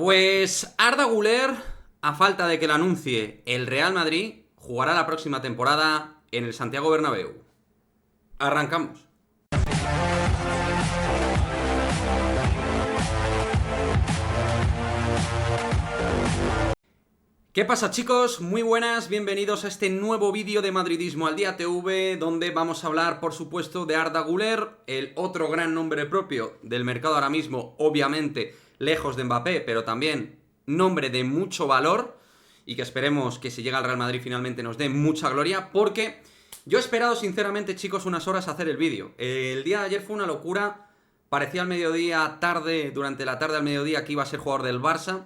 Pues Arda Güler, a falta de que lo anuncie el Real Madrid, jugará la próxima temporada en el Santiago Bernabéu. Arrancamos. ¿Qué pasa, chicos? Muy buenas, bienvenidos a este nuevo vídeo de Madridismo al Día TV, donde vamos a hablar, por supuesto, de Arda Güler, el otro gran nombre propio del mercado ahora mismo, obviamente lejos de Mbappé, pero también nombre de mucho valor, y que esperemos que si llega al Real Madrid finalmente nos dé mucha gloria, porque yo he esperado sinceramente, chicos, unas horas a hacer el vídeo. El día de ayer fue una locura, parecía al mediodía, durante la tarde al mediodía, que iba a ser jugador del Barça,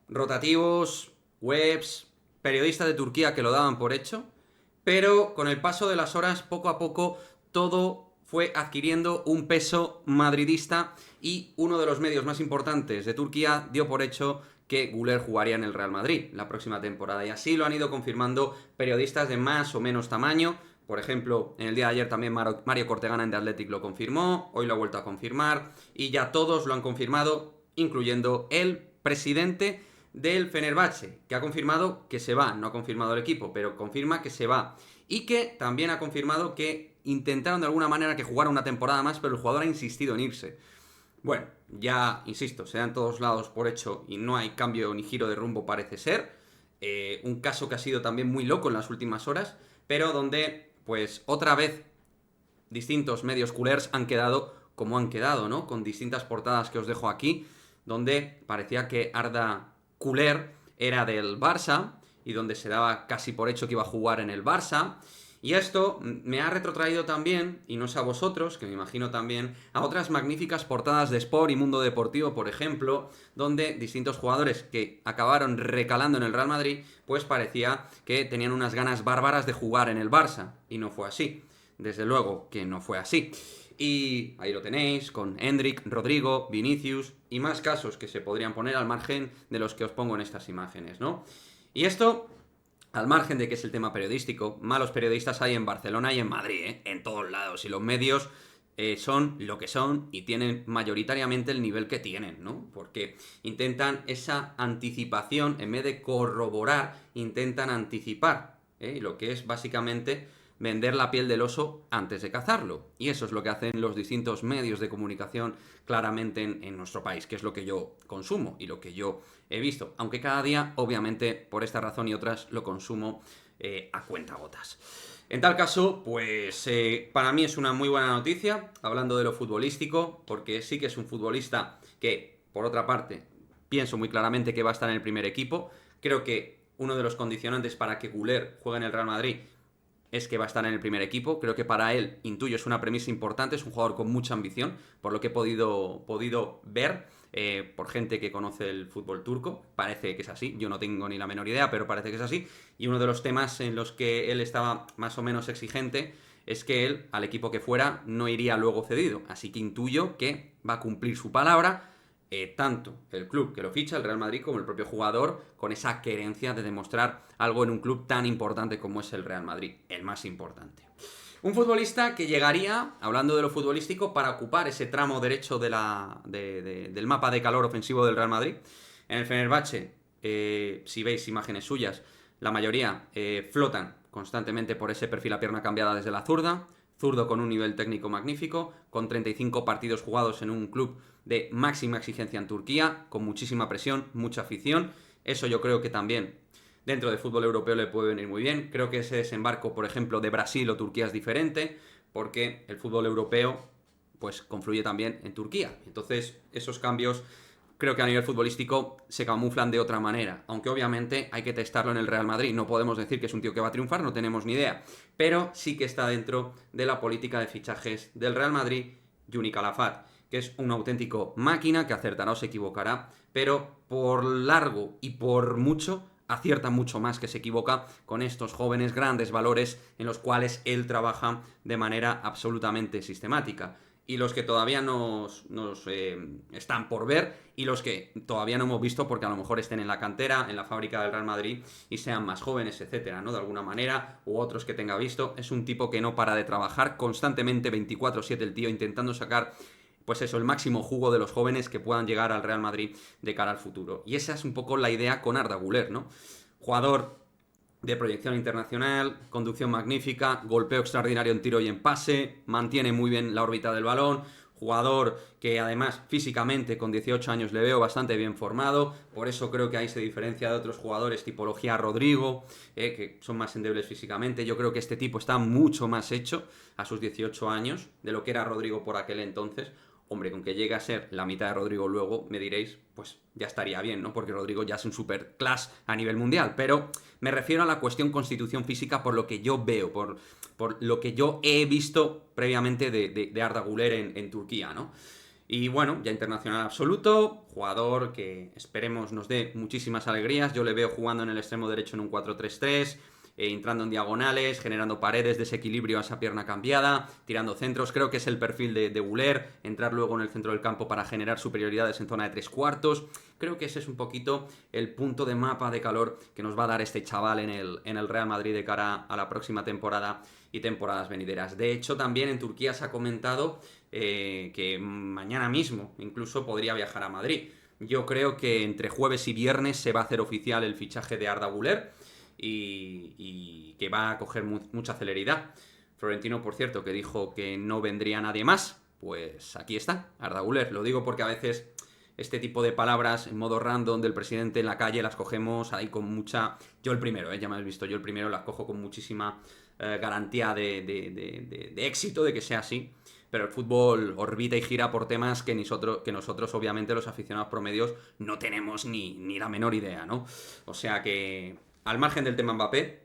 rotativos, webs, periodistas de Turquía que lo daban por hecho, pero con el paso de las horas, poco a poco, todo fue adquiriendo un peso madridista y uno de los medios más importantes de Turquía dio por hecho que Güler jugaría en el Real Madrid la próxima temporada, y así lo han ido confirmando periodistas de más o menos tamaño. Por ejemplo, en el día de ayer también Mario Cortegana en The Athletic lo confirmó, hoy lo ha vuelto a confirmar, y ya todos lo han confirmado, incluyendo el presidente del Fenerbahce, que ha confirmado que se va, no ha confirmado el equipo, pero confirma que se va, y que también ha confirmado que intentaron de alguna manera que jugara una temporada más, pero el jugador ha insistido en irse. Bueno, ya, insisto, se dan todos lados por hecho y no hay cambio ni giro de rumbo, parece ser. Un caso que ha sido también muy loco en las últimas horas, pero donde, pues, otra vez distintos medios culers han quedado como han quedado, ¿no? Con distintas portadas que os dejo aquí, donde parecía que Arda Güler era del Barça y donde se daba casi por hecho que iba a jugar en el Barça. Y esto me ha retrotraído también, y no sé a vosotros, que me imagino también, a otras magníficas portadas de Sport y Mundo Deportivo, por ejemplo, donde distintos jugadores que acabaron recalando en el Real Madrid, pues parecía que tenían unas ganas bárbaras de jugar en el Barça, y no fue así. Desde luego que no fue así. Y ahí lo tenéis, con Endrick, Rodrigo, Vinicius y más casos que se podrían poner al margen de los que os pongo en estas imágenes, ¿no? Y esto, al margen de que es el tema periodístico, malos periodistas hay en Barcelona y en Madrid, ¿eh? En todos lados. Y los medios son lo que son y tienen mayoritariamente el nivel que tienen, ¿no? Porque intentan esa anticipación, en vez de corroborar, intentan anticipar, ¿eh? Y lo que es básicamente vender la piel del oso antes de cazarlo. Y eso es lo que hacen los distintos medios de comunicación claramente en nuestro país, que es lo que yo consumo y lo que yo he visto. Aunque cada día, obviamente, por esta razón y otras, lo consumo a cuentagotas. En tal caso, pues para mí es una muy buena noticia, hablando de lo futbolístico, porque sí que es un futbolista que, por otra parte, pienso muy claramente que va a estar en el primer equipo. Creo que uno de los condicionantes para que Güler juegue en el Real Madrid es que va a estar en el primer equipo. Creo que para él, intuyo, es una premisa importante, es un jugador con mucha ambición, por lo que he podido ver por gente que conoce el fútbol turco. Parece que es así, yo no tengo ni la menor idea, pero parece que es así. Y uno de los temas en los que él estaba más o menos exigente es que él, al equipo que fuera, no iría luego cedido. Así que intuyo que va a cumplir su palabra, tanto el club que lo ficha, el Real Madrid, como el propio jugador, con esa querencia de demostrar algo en un club tan importante como es el Real Madrid, el más importante. Un futbolista que llegaría, hablando de lo futbolístico, para ocupar ese tramo derecho del mapa de calor ofensivo del Real Madrid. En el Fenerbahce, si veis imágenes suyas, la mayoría flotan constantemente por ese perfil a pierna cambiada desde la zurda. Zurdo con un nivel técnico magnífico, con 35 partidos jugados en un club de máxima exigencia en Turquía, con muchísima presión, mucha afición. Eso yo creo que también dentro del fútbol europeo le puede venir muy bien. Creo que ese desembarco, por ejemplo, de Brasil o Turquía es diferente, porque el fútbol europeo pues confluye también en Turquía. Entonces, esos cambios creo que a nivel futbolístico se camuflan de otra manera, aunque obviamente hay que testarlo en el Real Madrid. No podemos decir que es un tío que va a triunfar, no tenemos ni idea, pero sí que está dentro de la política de fichajes del Real Madrid, Juni Calafat, que es un auténtico máquina que acertará o se equivocará, pero por largo y por mucho acierta mucho más que se equivoca con estos jóvenes grandes valores en los cuales él trabaja de manera absolutamente sistemática. Y los que todavía nos están por ver, y los que todavía no hemos visto porque a lo mejor estén en la cantera, en la fábrica del Real Madrid y sean más jóvenes, etcétera, ¿no? De alguna manera, u otros que tenga visto. Es un tipo que no para de trabajar constantemente 24/7 el tío, intentando sacar pues eso, el máximo jugo de los jóvenes que puedan llegar al Real Madrid de cara al futuro. Y esa es un poco la idea con Arda Güler, ¿no? Jugador de proyección internacional, conducción magnífica, golpeo extraordinario en tiro y en pase, mantiene muy bien la órbita del balón, jugador que además físicamente con 18 años le veo bastante bien formado, por eso creo que ahí se diferencia de otros jugadores tipología Rodrigo, que son más endebles físicamente. Yo creo que este tipo está mucho más hecho a sus 18 años de lo que era Rodrigo por aquel entonces. Hombre, con que llegue a ser la mitad de Rodrigo luego, me diréis, pues ya estaría bien, ¿no? Porque Rodrigo ya es un superclass a nivel mundial. Pero me refiero a la cuestión constitución física por lo que yo veo, por lo que yo he visto previamente de Arda Güler en Turquía, ¿no? Y bueno, ya internacional absoluto, jugador que esperemos nos dé muchísimas alegrías. Yo le veo jugando en el extremo derecho en un 4-3-3, entrando en diagonales, generando paredes, desequilibrio a esa pierna cambiada, tirando centros. Creo que es el perfil de Güler, entrar luego en el centro del campo para generar superioridades en zona de 3/4. Creo que ese es un poquito el punto de mapa de calor que nos va a dar este chaval en el Real Madrid de cara a la próxima temporada y temporadas venideras. De hecho, también en Turquía se ha comentado que mañana mismo incluso podría viajar a Madrid. Yo creo que entre jueves y viernes se va a hacer oficial el fichaje de Arda Güler y que va a coger mucha celeridad. Florentino, por cierto, que dijo que no vendría nadie más, pues aquí está, Arda Güler. Lo digo porque a veces este tipo de palabras en modo random del presidente en la calle las cogemos ahí con mucha... Yo el primero, ya me has visto, yo el primero las cojo con muchísima garantía de éxito, de que sea así. Pero el fútbol orbita y gira por temas que nosotros, obviamente, los aficionados promedios, no tenemos ni la menor idea, ¿no? O sea que, al margen del tema Mbappé,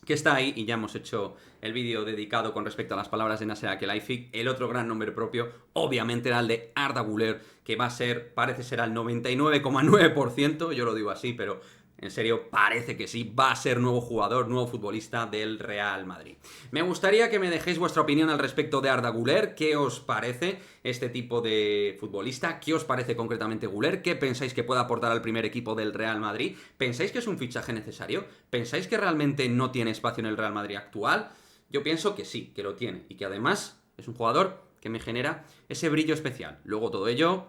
que está ahí, y ya hemos hecho el vídeo dedicado con respecto a las palabras de Nasser Al-Khelaifi, el otro gran nombre propio, obviamente, era el de Arda Güler, que va a ser, parece ser al 99,9%, yo lo digo así, pero en serio, parece que sí, va a ser nuevo jugador, nuevo futbolista del Real Madrid. Me gustaría que me dejéis vuestra opinión al respecto de Arda Güler. ¿Qué os parece este tipo de futbolista? ¿Qué os parece concretamente Güler? ¿Qué pensáis que puede aportar al primer equipo del Real Madrid? ¿Pensáis que es un fichaje necesario? ¿Pensáis que realmente no tiene espacio en el Real Madrid actual? Yo pienso que sí, que lo tiene, y que además es un jugador que me genera ese brillo especial. Luego todo ello,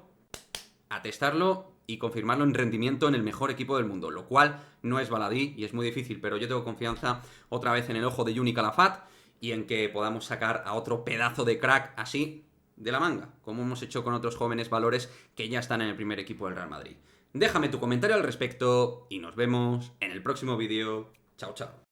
a testarlo y confirmarlo en rendimiento en el mejor equipo del mundo, lo cual no es baladí y es muy difícil, pero yo tengo confianza otra vez en el ojo de Juni Calafat y en que podamos sacar a otro pedazo de crack así de la manga, como hemos hecho con otros jóvenes valores que ya están en el primer equipo del Real Madrid. Déjame tu comentario al respecto y nos vemos en el próximo vídeo. Chao, chao.